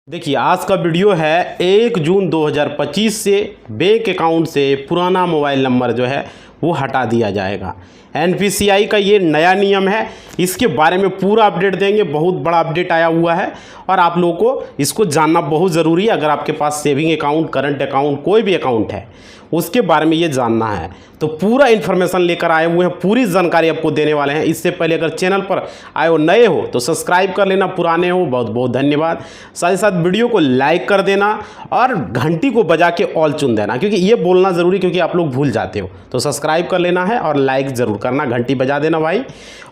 देखिए आज का वीडियो है 1 जून 2025 से बैंक अकाउंट से पुराना मोबाइल नंबर जो है वो हटा दिया जाएगा। एनपीसीआई का ये नया नियम है, इसके बारे में पूरा अपडेट देंगे। बहुत बड़ा अपडेट आया हुआ है और आप लोगों को इसको जानना बहुत ज़रूरी है। अगर आपके पास सेविंग अकाउंट, करंट अकाउंट, कोई भी अकाउंट है उसके बारे में ये जानना है तो पूरा इन्फॉर्मेशन लेकर आए हुए हैं, पूरी जानकारी आपको देने वाले हैं। इससे पहले अगर चैनल पर आए हो, नए हो तो सब्सक्राइब कर लेना, पुराने हो बहुत बहुत धन्यवाद। साथ ही साथ वीडियो को लाइक कर देना और घंटी को बजा के ऑल चुन देना, क्योंकि ये बोलना ज़रूरी, क्योंकि आप लोग भूल जाते हो। तो सब्सक्राइब कर लेना है और लाइक ज़रूर करना, घंटी बजा देना भाई।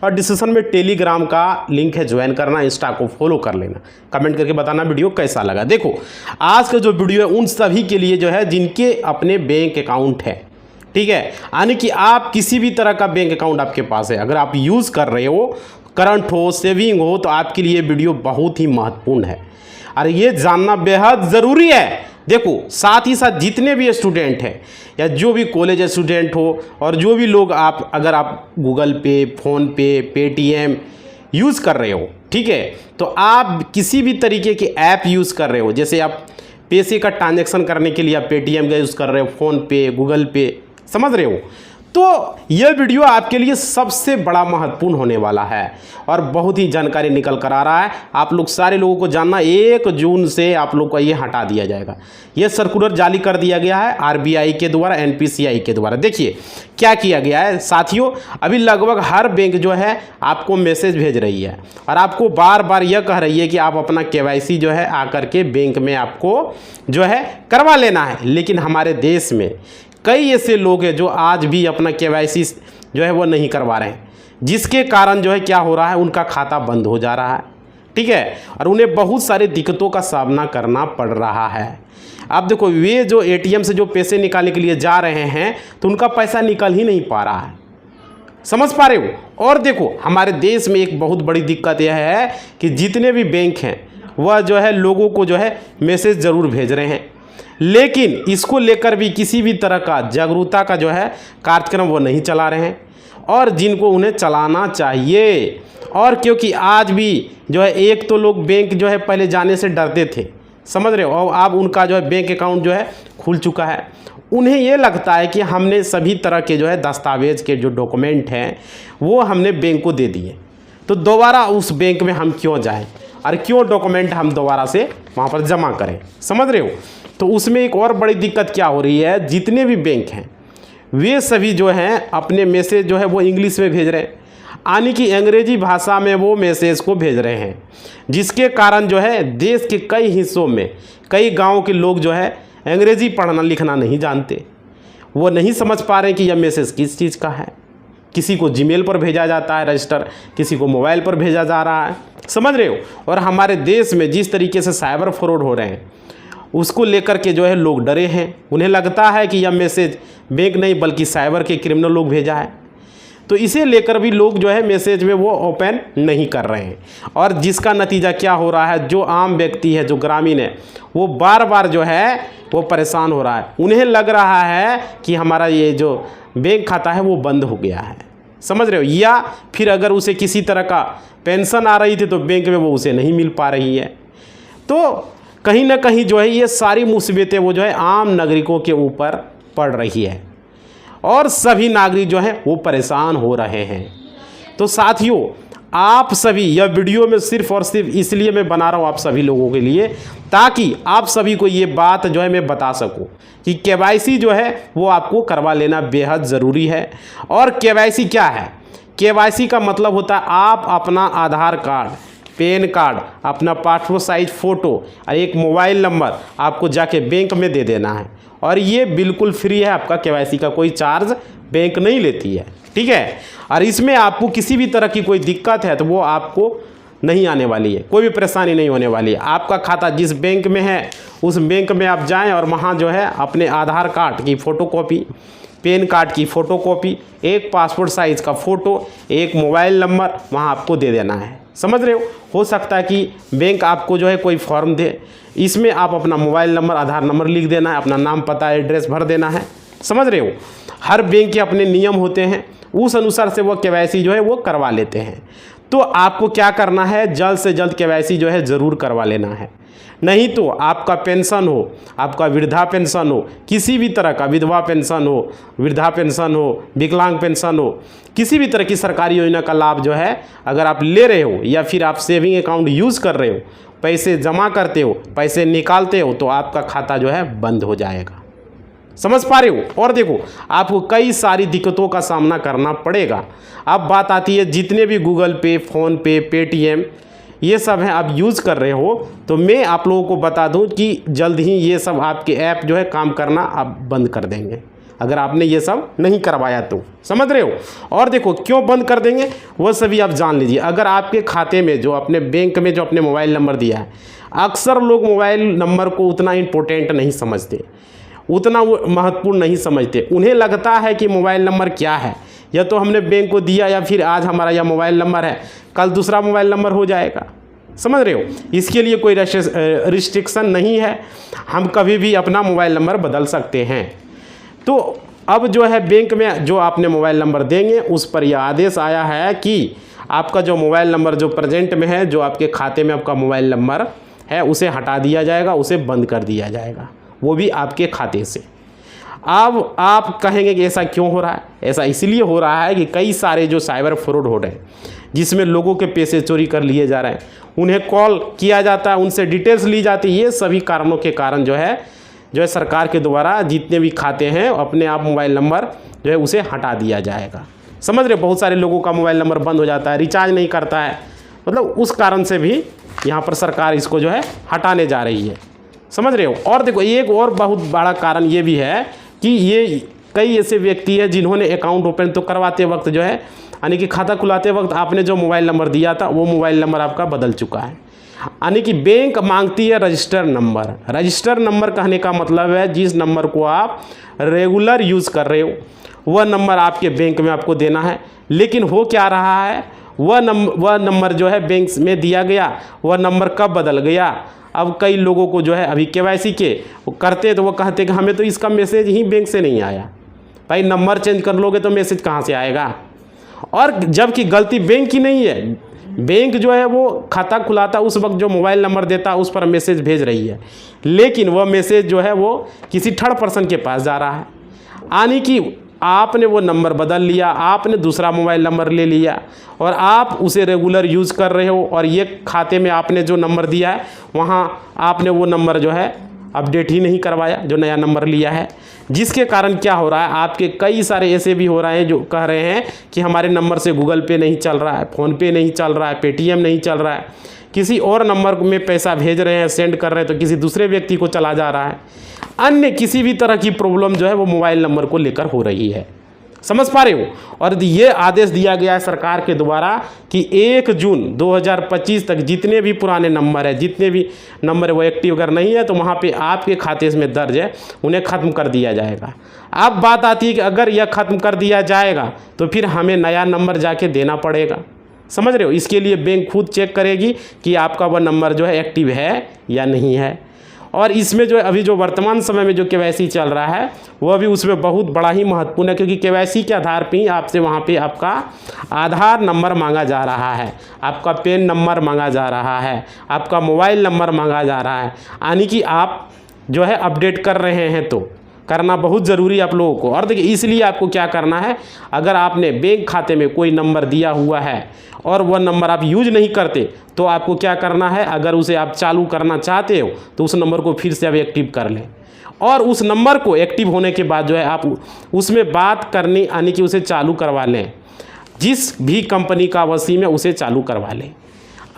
और डिस्क्रिप्शन में टेलीग्राम का लिंक है, ज्वाइन करना, इंस्टा को फॉलो कर लेना। कमेंट करके बताना वीडियो कैसा लगा। देखो आज का जो वीडियो है उन सभी के लिए जो है जिनके अपने बैंक अकाउंट है, ठीक है। यानी कि आप किसी भी तरह का बैंक अकाउंट आपके पास है, अगर आप यूज़ कर रहे हो, करंट हो, सेविंग हो, तो आपके लिए वीडियो बहुत ही महत्वपूर्ण है और ये जानना बेहद ज़रूरी है। देखो साथ ही साथ जितने भी स्टूडेंट हैं या जो भी कॉलेज स्टूडेंट हो और जो भी लोग आप, अगर आप गूगल पे, फ़ोन पे, पेटीएम यूज़ कर रहे हो, ठीक है, तो आप किसी भी तरीके के ऐप यूज़ कर रहे हो, जैसे आप पैसे का ट्रांजैक्शन करने के लिए आप पेटीएम का यूज़ कर रहे हो, फ़ोन पे, गूगल पे, समझ रहे हो, तो यह वीडियो आपके लिए सबसे बड़ा महत्वपूर्ण होने वाला है और बहुत ही जानकारी निकल कर आ रहा है। आप लोग सारे लोगों को जानना, 1 जून से आप लोग का ये हटा दिया जाएगा। ये सर्कुलर जारी कर दिया गया है आरबीआई के द्वारा, एनपीसीआई के द्वारा। देखिए क्या किया गया है साथियों, अभी लगभग हर बैंक जो है आपको मैसेज भेज रही है और आपको बार बार यह कह रही है कि आप अपना केवाईसी जो है आकर के बैंक में आपको जो है करवा लेना है। लेकिन हमारे देश में कई ऐसे लोग हैं जो आज भी अपना केवाईसी जो है वो नहीं करवा रहे हैं, जिसके कारण जो है क्या हो रहा है, उनका खाता बंद हो जा रहा है, ठीक है, और उन्हें बहुत सारी दिक्कतों का सामना करना पड़ रहा है। अब देखो वे जो एटीएम से जो पैसे निकालने के लिए जा रहे हैं तो उनका पैसा निकल ही नहीं पा रहा है, समझ पा रहे हो। और देखो हमारे देश में एक बहुत बड़ी दिक्कत यह है कि जितने भी बैंक हैं वह जो है लोगों को जो है मैसेज ज़रूर भेज रहे हैं, लेकिन इसको लेकर भी किसी भी तरह का जागरूकता का जो है कार्यक्रम वो नहीं चला रहे हैं, और जिनको उन्हें चलाना चाहिए। और क्योंकि आज भी जो है एक तो लोग बैंक जो है पहले जाने से डरते थे, समझ रहे हो, और अब उनका जो है बैंक अकाउंट जो है खुल चुका है। उन्हें ये लगता है कि हमने सभी तरह के जो है दस्तावेज के जो डॉक्यूमेंट हैं वो हमने बैंक को दे दिए, तो दोबारा उस बैंक में हम क्यों जाएं और क्यों डॉक्यूमेंट हम दोबारा से वहाँ पर जमा करें, समझ रहे हो। तो उसमें एक और बड़ी दिक्कत क्या हो रही है, जितने भी बैंक हैं वे सभी जो हैं अपने मैसेज जो है वो इंग्लिश में भेज रहे हैं, यानी कि अंग्रेजी भाषा में वो मैसेज को भेज रहे हैं, जिसके कारण जो है देश के कई हिस्सों में कई गाँव के लोग जो है अंग्रेजी पढ़ना लिखना नहीं जानते। वो नहीं समझ पा रहे कि यह मैसेज किस चीज़ का है। किसी को जीमेल पर भेजा जाता है रजिस्टर, किसी को मोबाइल पर भेजा जा रहा है, समझ रहे हो। और हमारे देश में जिस तरीके से साइबर फ्रॉड हो रहे हैं उसको लेकर के जो है लोग डरे हैं। उन्हें लगता है कि यह मैसेज बैंक नहीं बल्कि साइबर के क्रिमिनल लोग भेजा है, तो इसे लेकर भी लोग जो है मैसेज में वो ओपन नहीं कर रहे हैं। और जिसका नतीजा क्या हो रहा है, जो आम व्यक्ति है, जो ग्रामीण है, वो बार बार जो है वो परेशान हो रहा है। उन्हें लग रहा है कि हमारा ये जो बैंक खाता है वो बंद हो गया है, समझ रहे हो, या फिर अगर उसे किसी तरह का पेंशन आ रही थी तो बैंक में वो उसे नहीं मिल पा रही है। तो कहीं ना कहीं जो है ये सारी मुसीबतें वो जो है आम नागरिकों के ऊपर पड़ रही है और सभी नागरिक जो हैं वो परेशान हो रहे हैं। तो साथियों आप सभी, यह वीडियो में सिर्फ और सिर्फ इसलिए मैं बना रहा हूँ आप सभी लोगों के लिए, ताकि आप सभी को ये बात जो है मैं बता सकूँ कि केवाईसी जो है वो आपको करवा लेना बेहद ज़रूरी है। और केवाईसी क्या है, केवाईसी का मतलब होता है आप अपना आधार कार्ड, पैन कार्ड, अपना पासपोर्ट साइज फ़ोटो और एक मोबाइल नंबर आपको जाके बैंक में दे देना है, और ये बिल्कुल फ्री है। आपका केवाईसी का कोई चार्ज बैंक नहीं लेती है, ठीक है। और इसमें आपको किसी भी तरह की कोई दिक्कत है तो वो आपको नहीं आने वाली है, कोई भी परेशानी नहीं होने वाली है। आपका खाता जिस बैंक में है उस बैंक में आप जाएं और वहाँ जो है अपने आधार कार्ड की फ़ोटोकॉपी, पैन कार्ड की फ़ोटोकॉपी, एक पासपोर्ट साइज़ का फ़ोटो, एक मोबाइल नंबर वहाँ आपको दे देना है, समझ रहे हो सकता है कि बैंक आपको जो है कोई फॉर्म दे, इसमें आप अपना मोबाइल नंबर, आधार नंबर लिख देना है, अपना नाम, पता, एड्रेस भर देना है, समझ रहे हो। हर बैंक के अपने नियम होते हैं, उस अनुसार से वो केवाईसी जो है वो करवा लेते हैं। तो आपको क्या करना है, जल्द से जल्द केवाईसी जो है ज़रूर करवा लेना है। नहीं तो आपका पेंशन हो, आपका वृद्धा पेंशन हो, किसी भी तरह का विधवा पेंशन हो, वृद्धा पेंशन हो, विकलांग पेंशन हो, किसी भी तरह की सरकारी योजना का लाभ जो है अगर आप ले रहे हो या फिर आप सेविंग अकाउंट यूज़ कर रहे हो, पैसे जमा करते हो, पैसे निकालते हो, तो आपका खाता जो है बंद हो जाएगा। समझ पा रहे हो। और देखो आपको कई सारी दिक्कतों का सामना करना पड़ेगा। अब बात आती है जितने भी गूगल पे, फ़ोन पे, पेटीएम ये सब हैं आप यूज़ कर रहे हो, तो मैं आप लोगों को बता दूं कि जल्द ही ये सब आपके ऐप जो है काम करना आप बंद कर देंगे, अगर आपने ये सब नहीं करवाया तो। समझ रहे हो। और देखो क्यों बंद कर देंगे वो सभी आप जान लीजिए। अगर आपके खाते में जो अपने बैंक में जो अपने मोबाइल नंबर दिया है, अक्सर लोग मोबाइल नंबर को उतना इम्पोर्टेंट नहीं समझते, उतना वो महत्वपूर्ण नहीं समझते। उन्हें लगता है कि मोबाइल नंबर क्या है, या तो हमने बैंक को दिया या फिर आज हमारा यह मोबाइल नंबर है, कल दूसरा मोबाइल नंबर हो जाएगा। समझ रहे हो। इसके लिए कोई रिस्ट्रिक्शन नहीं है, हम कभी भी अपना मोबाइल नंबर बदल सकते हैं। तो अब जो है बैंक में जो आपने मोबाइल नंबर देंगे उस पर यह आदेश आया है कि आपका जो मोबाइल नंबर जो प्रेजेंट में है, जो आपके खाते में आपका मोबाइल नंबर है, उसे हटा दिया जाएगा, उसे बंद कर दिया जाएगा, वो भी आपके खाते से। अब आप कहेंगे कि ऐसा क्यों हो रहा है। ऐसा इसलिए हो रहा है कि कई सारे जो साइबर फ्रॉड हो रहे हैं, जिसमें लोगों के पैसे चोरी कर लिए जा रहे हैं, उन्हें कॉल किया जाता है, उनसे डिटेल्स ली जाती है। ये सभी कारणों के कारण जो है सरकार के द्वारा जितने भी खाते हैं अपने आप मोबाइल नंबर जो है उसे हटा दिया जाएगा। समझ रहे हो। बहुत सारे लोगों का मोबाइल नंबर बंद हो जाता है, रिचार्ज नहीं करता है, मतलब उस कारण से भी यहाँ पर सरकार इसको जो है हटाने जा रही है। समझ रहे हो। और देखो एक और बहुत बड़ा कारण ये भी है कि ये कई ऐसे व्यक्ति हैं जिन्होंने अकाउंट ओपन तो करवाते वक्त जो है, यानी कि खाता खुलाते वक्त आपने जो मोबाइल नंबर दिया था वो मोबाइल नंबर आपका बदल चुका है। यानी कि बैंक मांगती है रजिस्टर नंबर। रजिस्टर नंबर कहने का मतलब है जिस नंबर को आप रेगुलर यूज़ कर रहे हो वह नंबर आपके बैंक में आपको देना है। लेकिन हो क्या रहा है, वह नंबर जो है बैंक में दिया गया, वह नंबर कब बदल गया। अब कई लोगों को जो है अभी KYC के वो करते तो वो कहते कि हमें तो इसका मैसेज ही बैंक से नहीं आया। भाई नंबर चेंज कर लोगे तो मैसेज कहाँ से आएगा। और जबकि गलती बैंक की नहीं है, बैंक जो है वो खाता खुलाता उस वक्त जो मोबाइल नंबर देता उस पर मैसेज भेज रही है, लेकिन वह मैसेज जो है वो किसी थर्ड पर्सन के पास जा रहा है। यानी कि आपने वो नंबर बदल लिया, आपने दूसरा मोबाइल नंबर ले लिया और आप उसे रेगुलर यूज़ कर रहे हो, और ये खाते में आपने जो नंबर दिया है वहाँ आपने वो नंबर जो है अपडेट ही नहीं करवाया जो नया नंबर लिया है। जिसके कारण क्या हो रहा है, आपके कई सारे ऐसे भी हो रहे हैं जो कह रहे हैं कि हमारे नंबर से गूगल पे नहीं चल रहा है, फ़ोन पे नहीं चल रहा है, पेटीएम नहीं चल रहा है, किसी और नंबर में पैसा भेज रहे हैं, सेंड कर रहे हैं तो किसी दूसरे व्यक्ति को चला जा रहा है। अन्य किसी भी तरह की प्रॉब्लम जो है वो मोबाइल नंबर को लेकर हो रही है। समझ पा रहे हो। और ये आदेश दिया गया है सरकार के द्वारा कि 1 जून 2025 तक जितने भी पुराने नंबर है, जितने भी नंबर वो एक्टिव अगर नहीं है तो वहाँ पे आपके खाते में दर्ज है, उन्हें ख़त्म कर दिया जाएगा। अब बात आती है कि अगर यह ख़त्म कर दिया जाएगा तो फिर हमें नया नंबर जाके देना पड़ेगा। समझ रहे हो। इसके लिए बैंक खुद चेक करेगी कि आपका वह नंबर जो है एक्टिव है या नहीं है। और इसमें जो अभी जो वर्तमान समय में जो KYC चल रहा है वह भी उसमें बहुत बड़ा ही महत्वपूर्ण है, क्योंकि KYC के आधार पर ही आपसे वहाँ पे आपका आधार नंबर मांगा जा रहा है, आपका पैन नंबर मांगा जा रहा है, आपका मोबाइल नंबर मांगा जा रहा है। यानी कि आप जो है अपडेट कर रहे हैं तो करना बहुत ज़रूरी है आप लोगों को। और देखिए इसलिए आपको क्या करना है, अगर आपने बैंक खाते में कोई नंबर दिया हुआ है और वह नंबर आप यूज नहीं करते तो आपको क्या करना है, अगर उसे आप चालू करना चाहते हो तो उस नंबर को फिर से आप एक्टिव कर लें। और उस नंबर को एक्टिव होने के बाद जो है आप उसमें बात करनी, यानी कि उसे चालू करवा लें। जिस भी कंपनी का वो सिम है उसे चालू करवा लें।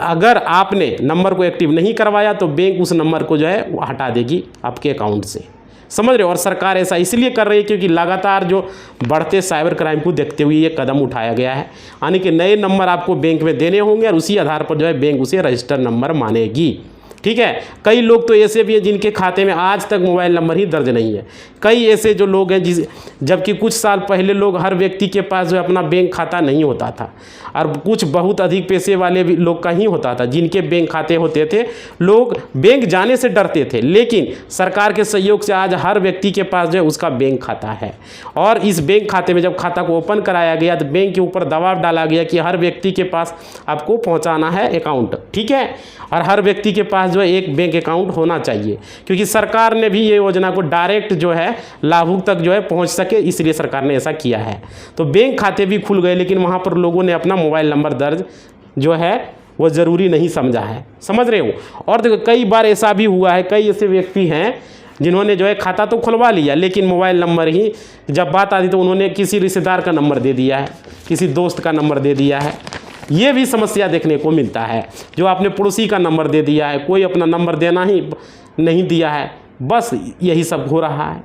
अगर आपने नंबर को एक्टिव नहीं करवाया तो बैंक उस नंबर को जो है वो हटा देगी आपके अकाउंट से। समझ रहे हो। और सरकार ऐसा इसलिए कर रही है क्योंकि लगातार जो बढ़ते साइबर क्राइम को देखते हुए ये कदम उठाया गया है। यानी कि नए नंबर आपको बैंक में देने होंगे और उसी आधार पर जो है बैंक उसे रजिस्टर नंबर मानेगी। ठीक है। कई लोग तो ऐसे भी हैं जिनके खाते में आज तक मोबाइल नंबर ही दर्ज नहीं है। कई ऐसे जो लोग हैं जबकि कुछ साल पहले लोग हर व्यक्ति के पास जो अपना बैंक खाता नहीं होता था, और कुछ बहुत अधिक पैसे वाले भी लोग का ही होता था जिनके बैंक खाते होते थे। लोग बैंक जाने से डरते थे, लेकिन सरकार के सहयोग से आज हर व्यक्ति के पास जो है उसका बैंक खाता है। और इस बैंक खाते में जब खाता को ओपन कराया गया तो बैंक के ऊपर दबाव डाला गया कि हर व्यक्ति के पास आपको पहुँचाना है अकाउंट। ठीक है। और हर व्यक्ति के पास पास जो है एक बैंक अकाउंट होना चाहिए, क्योंकि सरकार ने भी ये योजना को डायरेक्ट जो है लाभुक तक जो है पहुंच सके, इसलिए सरकार ने ऐसा किया है। तो बैंक खाते भी खुल गए, लेकिन वहाँ पर लोगों ने अपना मोबाइल नंबर दर्ज जो है वो ज़रूरी नहीं समझा है, समझ रहे हो। और देखो कई बार ऐसा भी हुआ है, कई ऐसे व्यक्ति हैं जिन्होंने जो है खाता तो खुलवा लिया, लेकिन मोबाइल नंबर ही जब बात आती तो उन्होंने किसी रिश्तेदार का नंबर दे दिया है, किसी दोस्त का नंबर दे दिया है। ये भी समस्या देखने को मिलता है, जो आपने पड़ोसी का नंबर दे दिया है, कोई अपना नंबर देना ही नहीं दिया है, बस यही सब हो रहा है।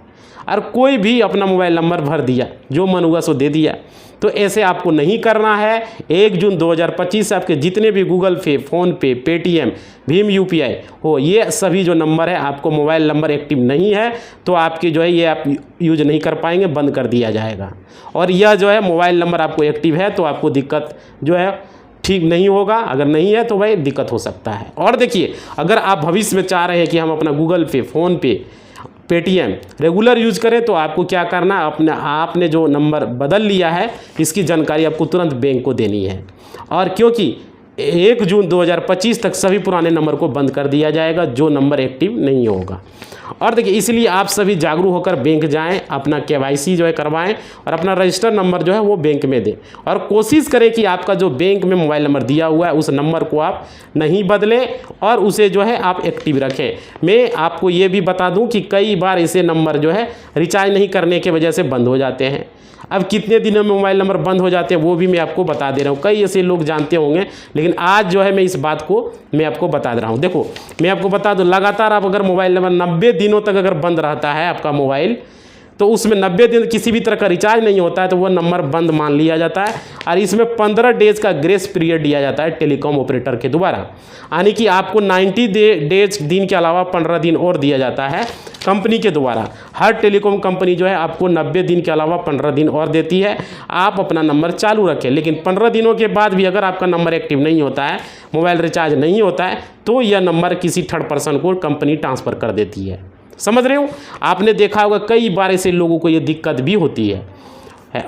और कोई भी अपना मोबाइल नंबर भर दिया, जो मन हुआ सो दे दिया। तो ऐसे आपको नहीं करना है। 1 जून 2025 से आपके जितने भी गूगल पे, फ़ोनपे, पेटीएम, भीम UPI हो, ये सभी जो नंबर है, आपको मोबाइल नंबर एक्टिव नहीं है तो आपकी जो है ये आप यूज नहीं कर पाएंगे, बंद कर दिया जाएगा। और यह जो है मोबाइल नंबर आपको एक्टिव है तो आपको दिक्कत जो है ठीक नहीं होगा, अगर नहीं है तो भाई दिक्कत हो सकता है। और देखिए, अगर आप भविष्य में चाह रहे हैं कि हम अपना गूगल पे, फ़ोनपे, पेटीएम रेगुलर यूज करें, तो आपको क्या करना, आपने जो नंबर बदल लिया है इसकी जानकारी आपको तुरंत बैंक को देनी है। और क्योंकि 1 जून 2025 तक सभी पुराने नंबर को बंद कर दिया जाएगा जो नंबर एक्टिव नहीं होगा। और देखिए, इसलिए आप सभी जागरूक होकर बैंक जाएं, अपना KYC जो है करवाएं और अपना रजिस्टर नंबर जो है वो बैंक में दें। और कोशिश करें कि आपका जो बैंक में मोबाइल नंबर दिया हुआ है उस नंबर को आप नहीं बदलें और उसे जो है आप एक्टिव रखें। मैं आपको ये भी बता दूं कि कई बार ऐसे नंबर जो है रिचार्ज नहीं करने की वजह से बंद हो जाते हैं। अब कितने दिनों में मोबाइल नंबर बंद हो जाते हैं वो भी मैं आपको बता दे रहा हूँ। कई ऐसे लोग जानते होंगे, लेकिन आज जो है मैं इस बात को मैं आपको बता दे रहा हूँ। देखो, मैं आपको बता दूँ, लगातार आप अगर मोबाइल नंबर 90 दिनों तक अगर बंद रहता है आपका मोबाइल, तो उसमें 90 दिन किसी भी तरह का रिचार्ज नहीं होता है तो वो नंबर बंद मान लिया जाता है। और इसमें 15 डेज़ का ग्रेस पीरियड दिया जाता है टेलीकॉम ऑपरेटर के द्वारा, यानी कि आपको 90 डेज दिन के अलावा 15 दिन और दिया जाता है कंपनी के द्वारा। हर टेलीकॉम कंपनी जो है आपको 90 दिन के अलावा 15 दिन और देती है। आप अपना नंबर चालू रखें, लेकिन 15 दिनों के बाद भी अगर आपका नंबर एक्टिव नहीं होता है, मोबाइल रिचार्ज नहीं होता है, तो यह नंबर किसी थर्ड पर्सन को कंपनी ट्रांसफ़र कर देती है। समझ रहे हो। आपने देखा होगा कई बार ऐसे लोगों को ये दिक्कत भी होती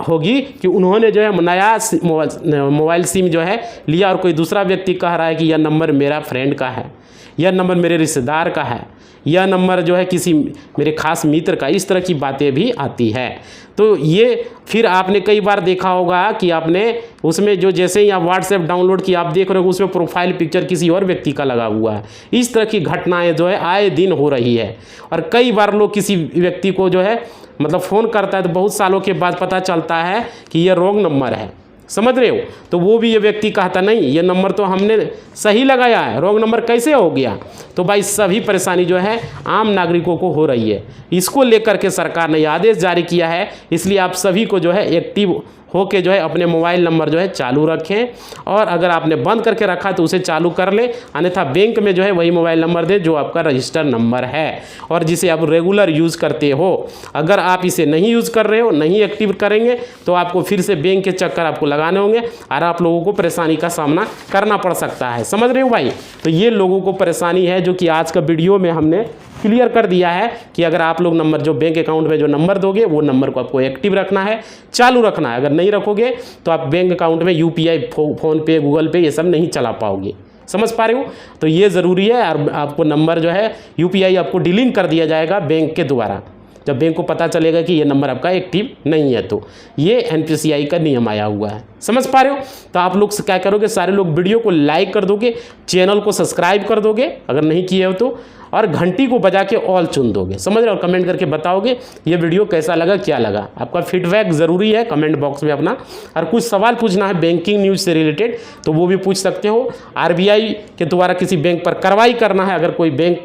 होगी कि उन्होंने जो है नया मोबाइल सिम जो है लिया और कोई दूसरा व्यक्ति कह रहा है कि यह नंबर मेरा फ्रेंड का है, यह नंबर मेरे रिश्तेदार का है, यह नंबर जो है किसी मेरे खास मित्र का, इस तरह की बातें भी आती है। तो ये फिर आपने कई बार देखा होगा कि आपने उसमें जो जैसे ही आप व्हाट्सएप डाउनलोड किया, आप देख रहे हो उसमें प्रोफाइल पिक्चर किसी और व्यक्ति का लगा हुआ है। इस तरह की घटनाएं जो है आए दिन हो रही है। और कई बार लोग किसी व्यक्ति को जो है मतलब फ़ोन करता है तो बहुत सालों के बाद पता चलता है कि यह रॉन्ग नंबर है, समझ रहे हो। तो वो भी ये व्यक्ति कहता नहीं, ये नंबर तो हमने सही लगाया है, रॉन्ग नंबर कैसे हो गया। तो भाई सभी परेशानी जो है आम नागरिकों को हो रही है। इसको लेकर के सरकार ने आदेश जारी किया है, इसलिए आप सभी को जो है एक्टिव होके जो है अपने मोबाइल नंबर जो है चालू रखें। और अगर आपने बंद करके रखा तो उसे चालू कर लें, अन्यथा बैंक में जो है वही मोबाइल नंबर दें जो आपका रजिस्टर नंबर है और जिसे आप रेगुलर यूज़ करते हो। अगर आप इसे नहीं यूज़ कर रहे हो, नहीं एक्टिव करेंगे, तो आपको फिर से बैंक के चक्कर आपको लगाने होंगे और आप लोगों को परेशानी का सामना करना पड़ सकता है। समझ रहे हो भाई। तो ये लोगों को परेशानी है जो कि आज का वीडियो में हमने क्लियर कर दिया है कि अगर आप लोग नंबर जो बैंक अकाउंट में जो नंबर दोगे वो नंबर को आपको एक्टिव रखना है, चालू रखना है। अगर नहीं रखोगे तो आप बैंक अकाउंट में UPI, फ़ोनपे, गूगल पे ये सब नहीं चला पाओगे। समझ पा रहे हो। तो ये ज़रूरी है। और आपको नंबर जो है UPI आपको डिलीट कर दिया जाएगा बैंक के द्वारा, जब बैंक को पता चलेगा कि ये नंबर आपका एक्टिव नहीं है। तो ये NPCI का नियम आया हुआ है, समझ पा रहे हो। तो आप लोग क्या करोगे, सारे लोग वीडियो को लाइक कर दोगे, चैनल को सब्सक्राइब कर दोगे अगर नहीं किए हो तो, और घंटी को बजा के ऑल चुन दोगे, समझ रहे हो। और कमेंट करके बताओगे ये वीडियो कैसा लगा, क्या लगा। आपका फीडबैक ज़रूरी है कमेंट बॉक्स में अपना। और कुछ सवाल पूछना है बैंकिंग न्यूज़ से रिलेटेड तो वो भी पूछ सकते हो। RBI के द्वारा किसी बैंक पर कार्रवाई करना है, अगर कोई बैंक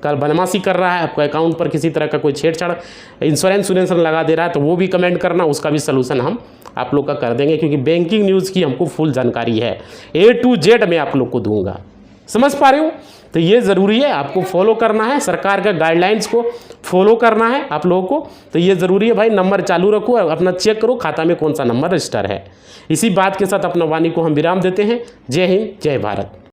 का बदमाशी कर रहा है, आपका अकाउंट पर किसी तरह का कोई छेड़छाड़, इंश्योरेंस लगा दे रहा है, तो वो भी कमेंट करना, उसका भी सलूशन हम आप लोग का कर देंगे। क्योंकि बैंकिंग न्यूज़ की हमको फुल जानकारी है, A to Z मैं आप लोग को दूंगा। समझ पा रहे हो। तो ये ज़रूरी है, आपको फॉलो करना है, सरकार का गाइडलाइंस को फॉलो करना है आप लोगों को। तो ये ज़रूरी है भाई, नंबर चालू रखो और अपना चेक करो खाता में कौन सा नंबर रजिस्टर है। इसी बात के साथ अपना वाणी को हम विराम देते हैं। जय हिंद, जय भारत।